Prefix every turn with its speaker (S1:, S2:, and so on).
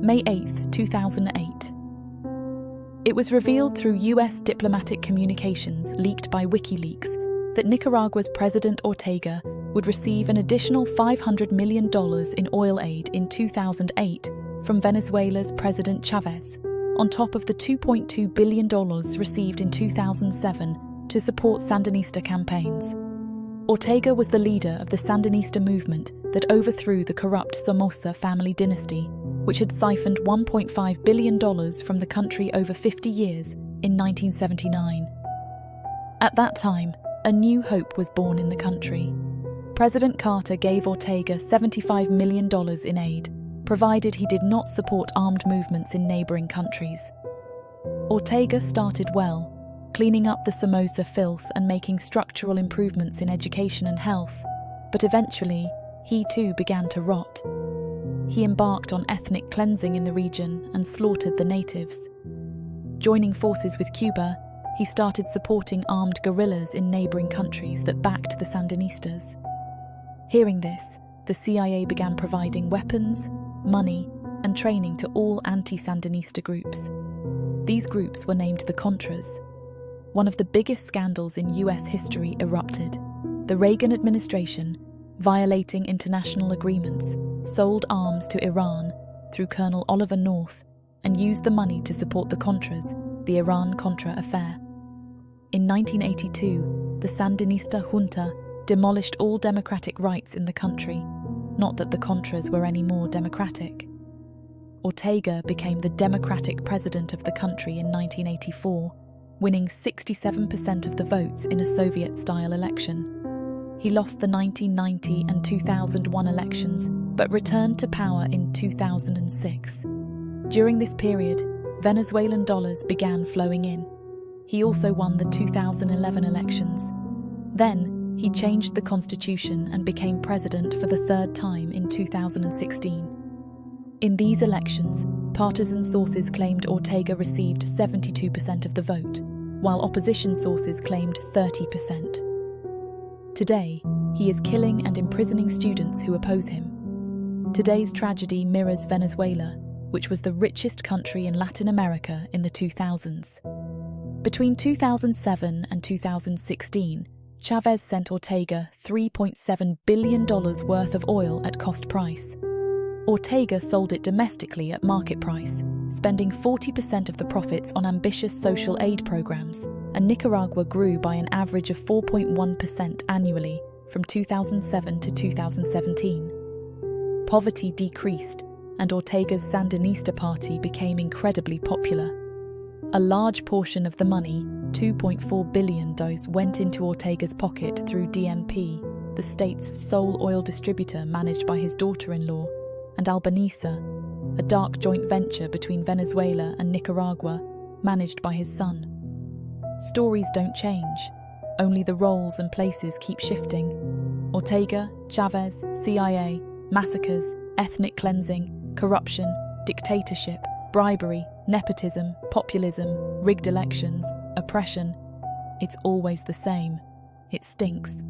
S1: May 8, 2008. It was revealed through US diplomatic communications leaked by WikiLeaks that Nicaragua's President Ortega would receive an additional $500 million in oil aid in 2008 from Venezuela's President Chavez, on top of the $2.2 billion received in 2007 to support Sandinista campaigns. Ortega was the leader of the Sandinista movement that overthrew the corrupt Somoza family dynasty, which had siphoned $1.5 billion from the country over 50 years in 1979. At that time, a new hope was born in the country. President Carter gave Ortega $75 million in aid, provided he did not support armed movements in neighboring countries. Ortega started well, cleaning up the Somoza filth and making structural improvements in education and health, but eventually, he too began to rot. He embarked on ethnic cleansing in the region and slaughtered the natives. Joining forces with Cuba, he started supporting armed guerrillas in neighboring countries that backed the Sandinistas. Hearing this, the CIA began providing weapons, money, and training to all anti-Sandinista groups. These groups were named the Contras. One of the biggest scandals in US history erupted. The Reagan administration, violating international agreements, sold arms to Iran through Colonel Oliver North and used the money to support the Contras, the Iran-Contra affair. In 1982, the Sandinista junta demolished all democratic rights in the country, not that the Contras were any more democratic. Ortega became the democratic president of the country in 1984, winning 67% of the votes in a Soviet-style election. He lost the 1990 and 2001 elections, but returned to power in 2006. During this period, Venezuelan dollars began flowing in. He also won the 2011 elections. Then, he changed the constitution and became president for the third time in 2016. In these elections, partisan sources claimed Ortega received 72% of the vote, while opposition sources claimed 30%. Today, he is killing and imprisoning students who oppose him. Today's tragedy mirrors Venezuela, which was the richest country in Latin America in the 2000s. Between 2007 and 2016, Chavez sent Ortega $3.7 billion worth of oil at cost price. Ortega sold it domestically at market price, spending 40% of the profits on ambitious social aid programs, and Nicaragua grew by an average of 4.1% annually from 2007 to 2017. Poverty decreased, and Ortega's Sandinista party became incredibly popular. A large portion of the money, $2.4 billion, went into Ortega's pocket through DMP, the state's sole oil distributor managed by his daughter-in-law, and Albanesa, a dark joint venture between Venezuela and Nicaragua, managed by his son. Stories don't change, only the roles and places keep shifting. Ortega, Chavez, CIA, massacres, ethnic cleansing, corruption, dictatorship, bribery, nepotism, populism, rigged elections, oppression. It's always the same. It stinks.